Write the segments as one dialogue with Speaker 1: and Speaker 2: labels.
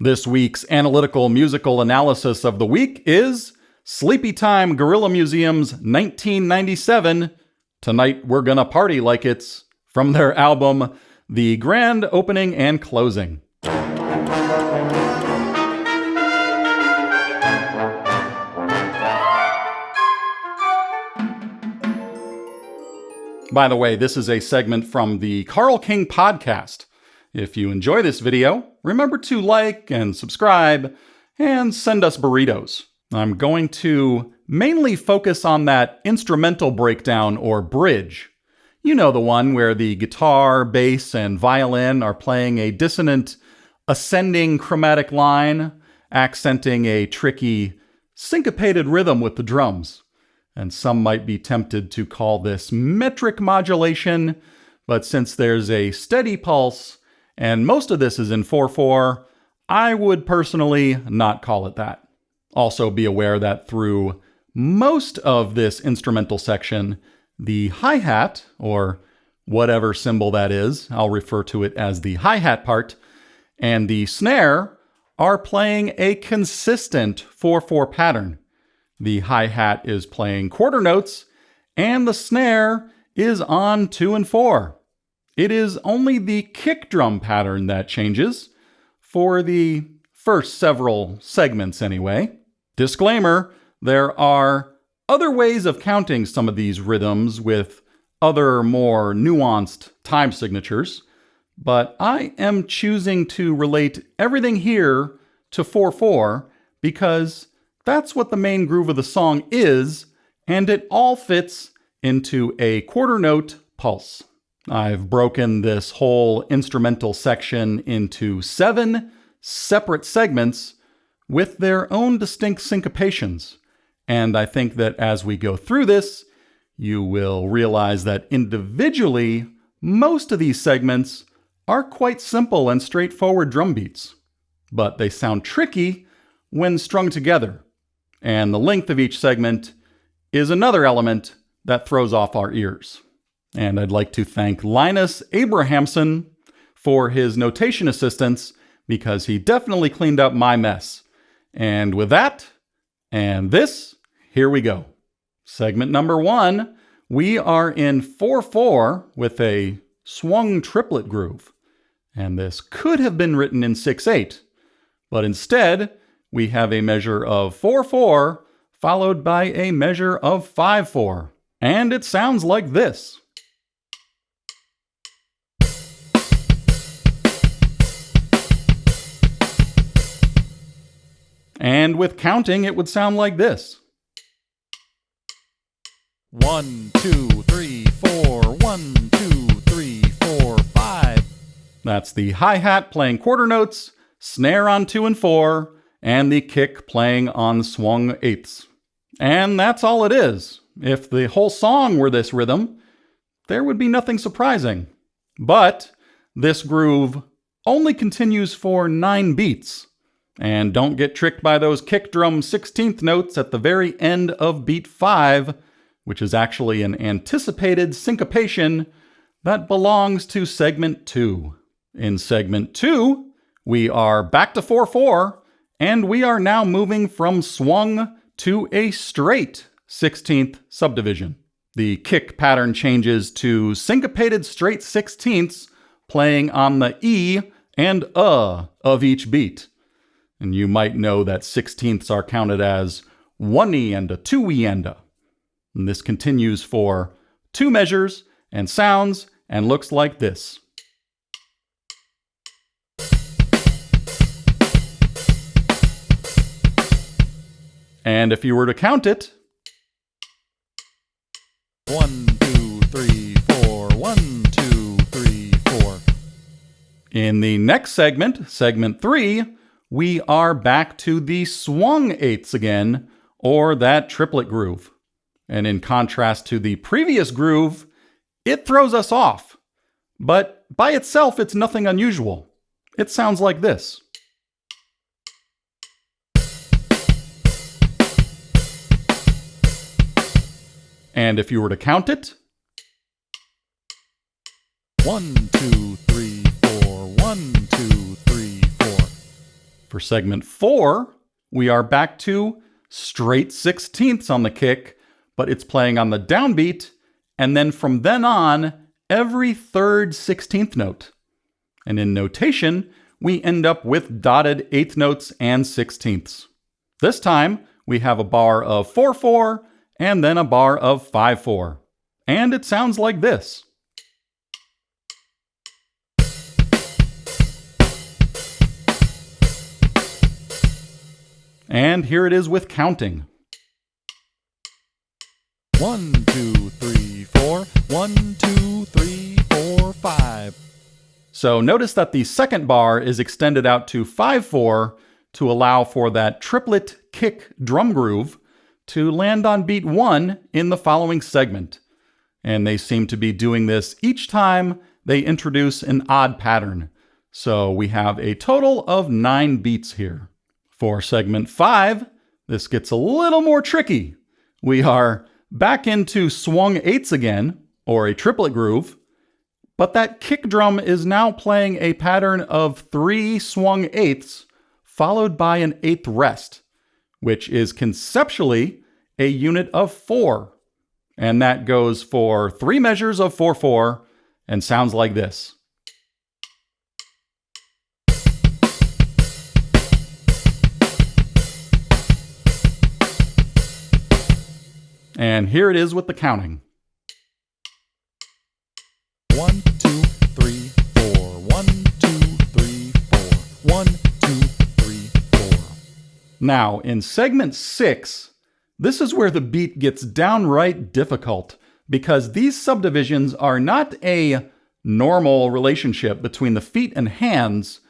Speaker 1: This week's analytical musical analysis of the week is Sleepytime Gorilla Museum's 1997, Tonight We're Gonna Party Like It's, from their album, The Grand Opening and Closing. By the way, this is a segment from the Carl King podcast. If you enjoy this video, remember to like and subscribe and send us burritos. I'm going to mainly focus on that instrumental breakdown or bridge. You know, the one where the guitar, bass, and violin are playing a dissonant, ascending chromatic line, accenting a tricky, syncopated rhythm with the drums. And some might be tempted to call this metric modulation, but since there's a steady pulse, and most of this is in 4/4, I would personally not call it that. Also be aware that through most of this instrumental section, the hi-hat, or whatever symbol that is, I'll refer to it as the hi-hat part, and the snare are playing a consistent 4/4 pattern. The hi-hat is playing quarter notes, and the snare is on 2 and 4. It is only the kick drum pattern that changes, for the first several segments anyway. Disclaimer, there are other ways of counting some of these rhythms with other more nuanced time signatures, but I am choosing to relate everything here to 4/4 because that's what the main groove of the song is, and it all fits into a quarter note pulse. I've broken this whole instrumental section into 7 separate segments with their own distinct syncopations, and I think that as we go through this, you will realize that individually, most of these segments are quite simple and straightforward drum beats, but they sound tricky when strung together. And the length of each segment is another element that throws off our ears. And I'd like to thank Linus Abrahamson for his notation assistance because he definitely cleaned up my mess. And with that, and this, here we go. Segment number 1, we are in 4/4 with a swung triplet groove. And this could have been written in 6/8, but instead, we have a measure of 4/4 followed by a measure of 5/4. And it sounds like this. And with counting, it would sound like this.
Speaker 2: 1, 2, 3, 4, 1, 2, 3, 4, 5.
Speaker 1: That's the hi-hat playing quarter notes, snare on 2 and 4, and the kick playing on swung eighths. And that's all it is. If the whole song were this rhythm, there would be nothing surprising. But this groove only continues for 9 beats. And don't get tricked by those kick drum 16th notes at the very end of beat 5, which is actually an anticipated syncopation that belongs to segment 2. In segment 2, we are back to 4/4, and we are now moving from swung to a straight 16th subdivision. The kick pattern changes to syncopated straight 16ths playing on the E and of each beat. And you might know that 16ths are counted as 1 E and a 2 E and a. And this continues for 2 measures and sounds and looks like this. And if you were to count it,
Speaker 2: 1, 2, 3, 4, 1, 2, 3, 4.
Speaker 1: In the next segment, segment 3, we are back to the swung eighths again, or that triplet groove. And in contrast to the previous groove, it throws us off. But by itself, it's nothing unusual. It sounds like this. And if you were to count it,
Speaker 2: 1, 2, 3, 4, 1, 2, 3, 4.
Speaker 1: For segment 4, we are back to straight 16ths on the kick, but it's playing on the downbeat, and then from then on, every third 16th note. And in notation, we end up with dotted 8th notes and 16ths. This time, we have a bar of 4/4 and then a bar of 5/4. And it sounds like this. And here it is with counting.
Speaker 2: 1, 2, 3, 4. 1, 2, 3, 4, 5.
Speaker 1: So notice that the second bar is extended out to 5/4 to allow for that triplet kick drum groove to land on beat 1 in the following segment. And they seem to be doing this each time they introduce an odd pattern. So we have a total of 9 beats here. For segment 5, this gets a little more tricky. We are back into swung 8ths again, or a triplet groove, but that kick drum is now playing a pattern of 3 swung 8ths followed by an 8th rest, which is conceptually a unit of 4. And that goes for 3 measures of 4/4 and sounds like this. And here it is with the counting.
Speaker 2: 1, 2, 3, 4. 1, 2, 3, 4. 1, 2, 3, 4.
Speaker 1: Now, in segment 6, this is where the beat gets downright difficult because these subdivisions are not a normal relationship between the feet and hands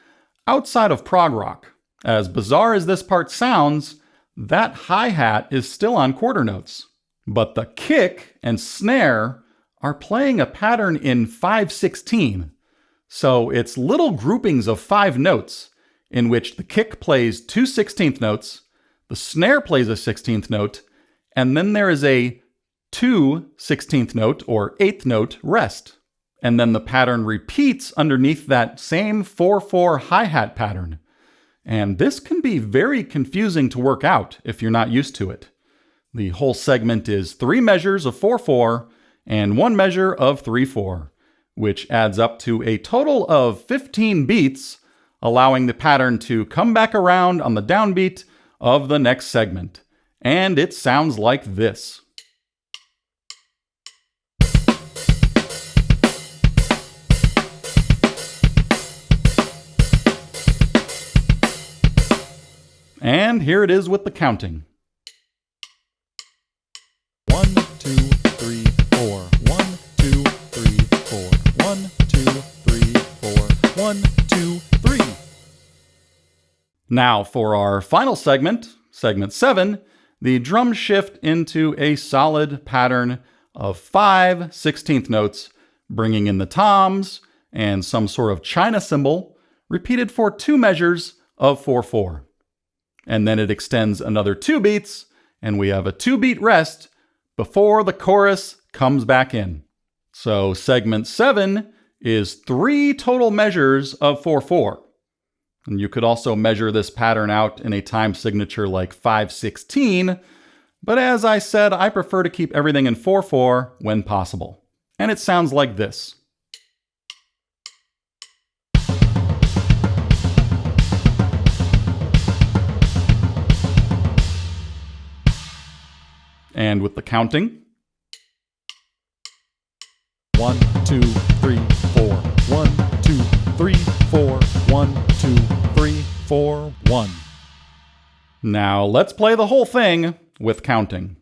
Speaker 1: outside of prog rock. As bizarre as this part sounds, that hi-hat is still on quarter notes. But the kick and snare are playing a pattern in 5/16. So it's little groupings of 5 notes in which the kick plays 2 16th notes, the snare plays a 16th note, and then there is a 2 16th note or 8th note rest. And then the pattern repeats underneath that same 4/4 hi-hat pattern. And this can be very confusing to work out if you're not used to it. The whole segment is 3 measures of 4/4 and 1 measure of 3/4, which adds up to a total of 15 beats, allowing the pattern to come back around on the downbeat of the next segment. And it sounds like this. And here it is with the counting.
Speaker 2: 1, 2, 3, 4. 1, 2, 3, 4. 1, 2, 3, 4. 1, 2, 3.
Speaker 1: Now for our final segment, segment 7, the drums shift into a solid pattern of 5 16th notes, bringing in the toms and some sort of china cymbal, repeated for 2 measures of 4/4. And then it extends another 2 beats, and we have a 2-beat rest before the chorus comes back in. So segment 7 is 3 total measures of 4/4. And you could also measure this pattern out in a time signature like 5/16, but as I said, I prefer to keep everything in 4/4 when possible. And it sounds like this. And with the counting.
Speaker 2: 1, 2, 3, 4. 1, 2, 3, 4. 1, 2, 3, 4. 1.
Speaker 1: Now let's play the whole thing with counting.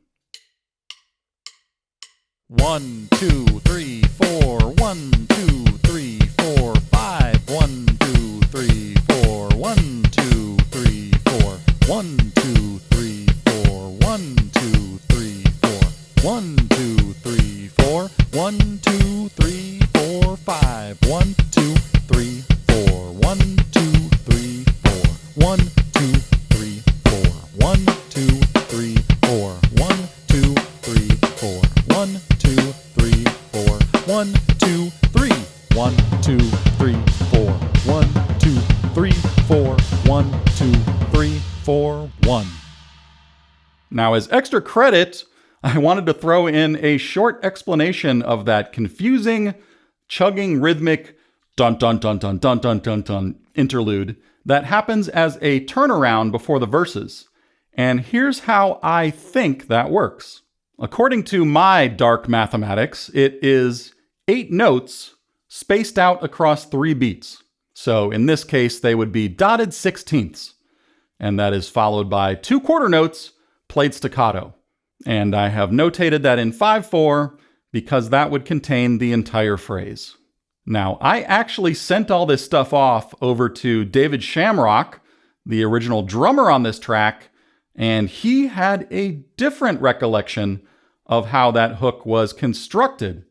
Speaker 2: 1, 2, 3, 4. 1, 2, 3, 4, 5. 1, 2, 3, 4. 1, 2, 3, 4. 1, 2, 3, 4. 1, 2, 3, 4. 1, 2, 3, 4. 1, 2, 3, 4, 5. 1, 2, 3, 4. 1, 2, 3, 4. 1, 2, 3, 4. 1, 2, 3, 4. 1, 2, 3, 4. 1, 2, 3, 4. 1, 2, 3. 1, 2, 3, 4. 1, 2, 3, 4. 3, 4, 1.
Speaker 1: Now, as extra credit, I wanted to throw in a short explanation of that confusing, chugging rhythmic dun dun dun dun dun dun dun dun interlude that happens as a turnaround before the verses. And here's how I think that works. According to my dark mathematics, it is 8 notes spaced out across 3 beats. So in this case, they would be dotted 16ths. And that is followed by 2 quarter notes played staccato. And I have notated that in 5/4 because that would contain the entire phrase. Now, I actually sent all this stuff off over to David Shamrock, the original drummer on this track, and he had a different recollection of how that hook was constructed.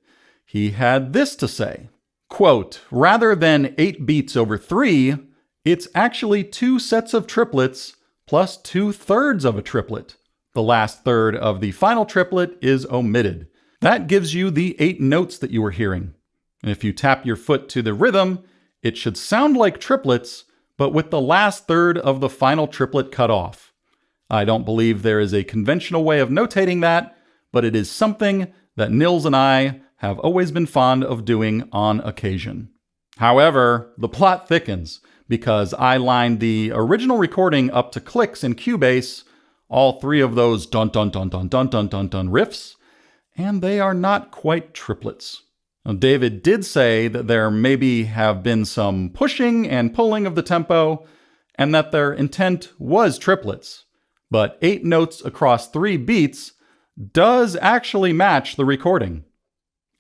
Speaker 1: He had this to say, quote, "Rather than 8 beats over 3, it's actually 2 sets of triplets plus 2/3 of a triplet. The last third of the final triplet is omitted. That gives you the 8 notes that you were hearing. If you tap your foot to the rhythm, it should sound like triplets, but with the last third of the final triplet cut off. I don't believe there is a conventional way of notating that, but it is something that Nils and I have always been fond of doing on occasion. However, the plot thickens because I lined the original recording up to clicks in Cubase, all 3 of those dun dun dun dun dun dun dun dun riffs, and they are not quite triplets. Now, David did say that there maybe have been some pushing and pulling of the tempo, and that their intent was triplets. But 8 notes across 3 beats does actually match the recording.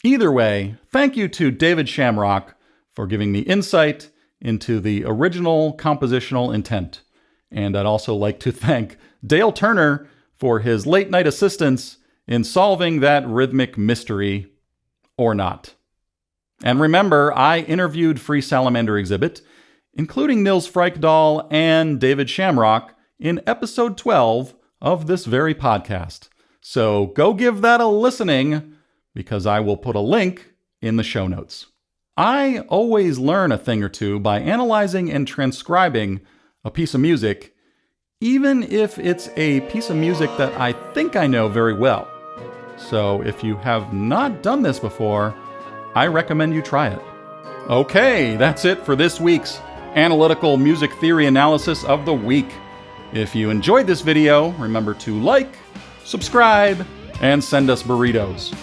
Speaker 1: Either way, thank you to David Shamrock for giving me insight into the original compositional intent. And I'd also like to thank Dale Turner for his late night assistance in solving that rhythmic mystery, or not. And remember, I interviewed Free Salamander Exhibit, including Nils Frykdahl and David Shamrock, in episode 12 of this very podcast. So go give that a listening, because I will put a link in the show notes. I always learn a thing or two by analyzing and transcribing a piece of music, even if it's a piece of music that I think I know very well. So if you have not done this before, I recommend you try it. Okay, that's it for this week's Analytical Music Theory Analysis of the Week. If you enjoyed this video, remember to like, subscribe, and send us burritos.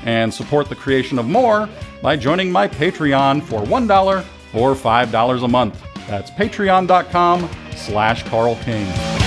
Speaker 1: And support the creation of more by joining my Patreon for $1 or $5 a month. That's patreon.com/Carl King.